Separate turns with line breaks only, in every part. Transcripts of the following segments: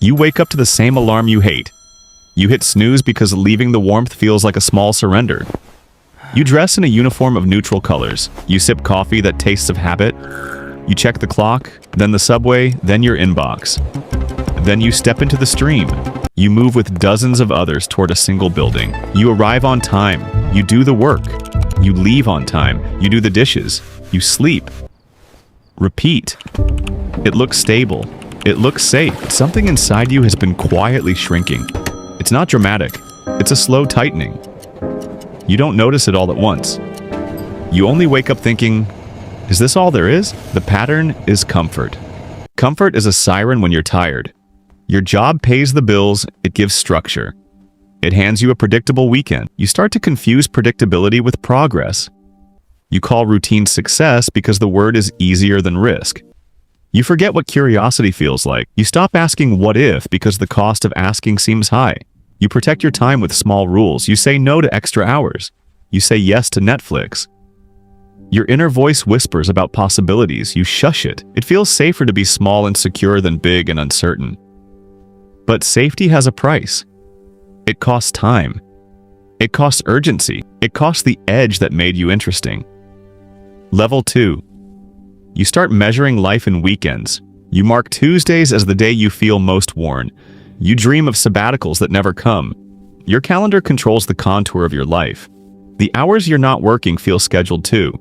You wake up to the same alarm you hate. You hit snooze because leaving the warmth feels like a small surrender. You dress in a uniform of neutral colors. You sip coffee that tastes of habit. You check the clock, then the subway, then your inbox. Then you step into the stream. You move with dozens of others toward a single building. You arrive on time. You do the work. You leave on time. You do the dishes. You sleep. Repeat. It looks stable. It looks safe. Something inside you has been quietly shrinking. It's not dramatic. It's a slow tightening. You don't notice it all at once. You only wake up thinking, is this all there is? The pattern is comfort. Comfort is a siren when you're tired. Your job pays the bills, it gives structure. It hands you a predictable weekend. You start to confuse predictability with progress. You call routine success because the word is easier than risk. You forget what curiosity feels like. You stop asking what if because the cost of asking seems high. You protect your time with small rules. You say no to extra hours. You say yes to Netflix. Your inner voice whispers about possibilities. You shush it. It feels safer to be small and secure than big and uncertain. But safety has a price. It costs time. It costs urgency. It costs the edge that made you interesting. Level 2. You start measuring life in weekends. You mark Tuesdays as the day you feel most worn. You dream of sabbaticals that never come. Your calendar controls the contour of your life. The hours you're not working feel scheduled too.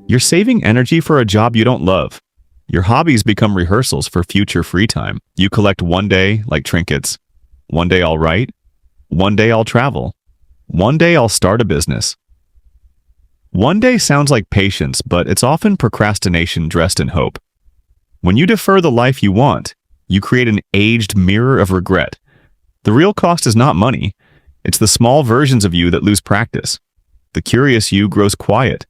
You're saving energy for a job you don't love. Your hobbies become rehearsals for future free time. You collect one day like trinkets. One day I'll write. One day I'll travel. One day I'll start a business. One day sounds like patience, but it's often procrastination dressed in hope. When you defer the life you want, you create an aged mirror of regret. The real cost is not money. It's the small versions of you that lose practice. The curious you grows quiet.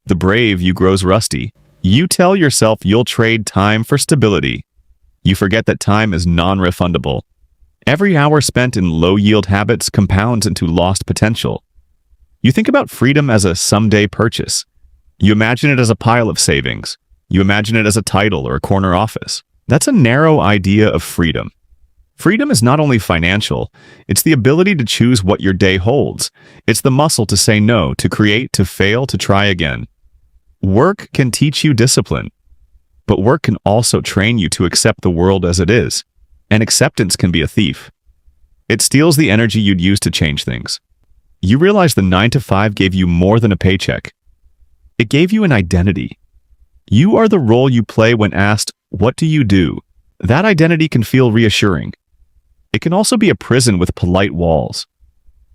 The brave you grows rusty. You tell yourself you'll trade time for stability. You forget that time is non-refundable. Every hour spent in low-yield habits compounds into lost potential. You think about freedom as a someday purchase. You imagine it as a pile of savings. You imagine it as a title or a corner office. That's a narrow idea of freedom. Freedom is not only financial, it's the ability to choose what your day holds. It's the muscle to say no, to create, to fail, to try again. Work can teach you discipline, but work can also train you to accept the world as it is. And acceptance can be a thief. It steals the energy you'd use to change things. You realize the 9-to-5 gave you more than a paycheck. It gave you an identity. You are the role you play when asked, what do you do? That identity can feel reassuring. It can also be a prison with polite walls.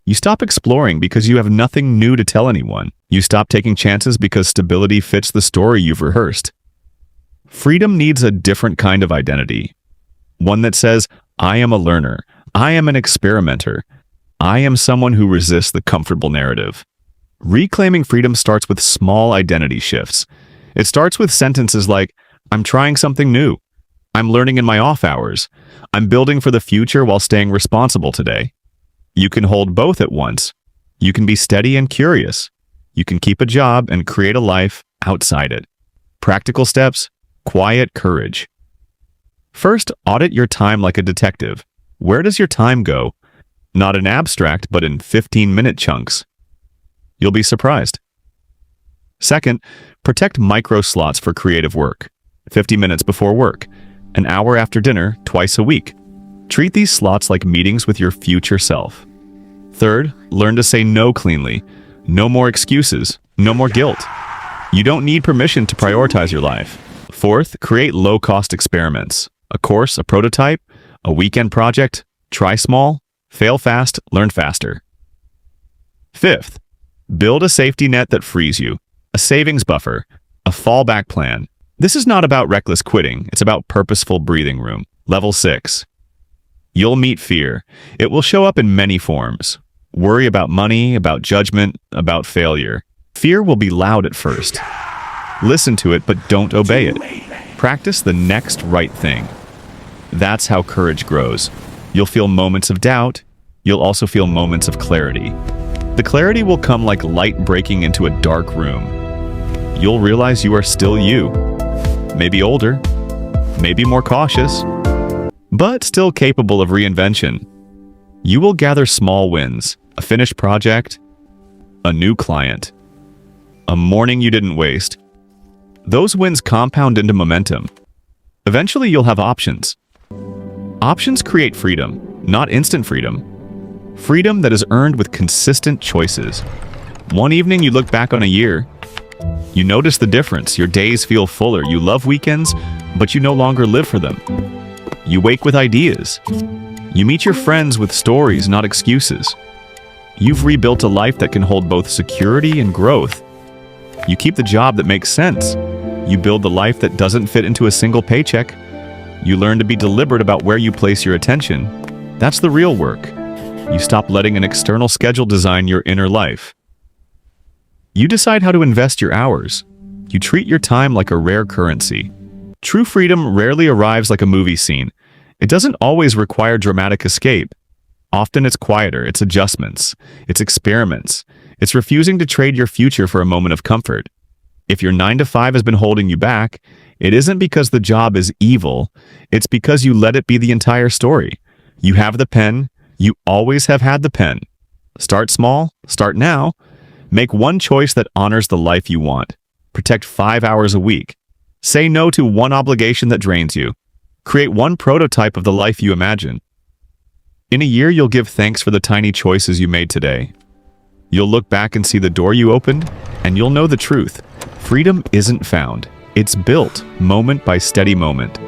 You stop exploring because you have nothing new to tell anyone. You stop taking chances because stability fits the story you've rehearsed. Freedom needs a different kind of identity. One that says, I am a learner. I am an experimenter. I am someone who resists the comfortable narrative. Reclaiming freedom starts with small identity shifts. It starts with sentences like, I'm trying something new. I'm learning in my off hours. I'm building for the future while staying responsible today. You can hold both at once. You can be steady and curious. You can keep a job and create a life outside it. Practical steps, quiet courage. First, audit your time like a detective. Where does your time go? Not in abstract, but in 15-minute chunks. You'll be surprised. Second, protect micro slots for creative work. 50 minutes before work, an hour after dinner, twice a week. Treat these slots like meetings with your future self. Third, learn to say no cleanly. No more excuses, no more guilt. You don't need permission to prioritize your life. Fourth, create low-cost experiments. A course, a prototype, a weekend project. Try small. Fail fast, learn faster. Fifth, build a safety net that frees you, a savings buffer, a fallback plan. This is not about reckless quitting, it's about purposeful breathing room. Level 6. You'll meet fear. It will show up in many forms. Worry about money, about judgment, about failure. Fear will be loud at first. Listen to it, but don't obey it. Practice the next right thing. That's how courage grows. You'll feel moments of doubt. You'll also feel moments of clarity. The clarity will come like light breaking into a dark room. You'll realize you are still you. Maybe older, maybe more cautious, but still capable of reinvention. You will gather small wins, a finished project, a new client, a morning you didn't waste. Those wins compound into momentum. Eventually, you'll have options. Options create freedom, not instant freedom. Freedom that is earned with consistent choices. One evening, you look back on a year. You notice the difference. Your days feel fuller. You love weekends, but you no longer live for them. You wake with ideas. You meet your friends with stories, not excuses. You've rebuilt a life that can hold both security and growth. You keep the job that makes sense. You build the life that doesn't fit into a single paycheck. You learn to be deliberate about where you place your attention. That's the real work. You stop letting an external schedule design your inner life. You decide how to invest your hours. You treat your time like a rare currency. True freedom rarely arrives like a movie scene. It doesn't always require dramatic escape. Often it's quieter, it's adjustments, it's experiments. It's refusing to trade your future for a moment of comfort. If your 9-to-5 has been holding you back, it isn't because the job is evil, it's because you let it be the entire story. You have the pen, you always have had the pen. Start small, start now. Make one choice that honors the life you want. Protect 5 hours a week. Say no to one obligation that drains you. Create one prototype of the life you imagine. In a year, you'll give thanks for the tiny choices you made today. You'll look back and see the door you opened, and you'll know the truth. Freedom isn't found. It's built, moment by steady moment.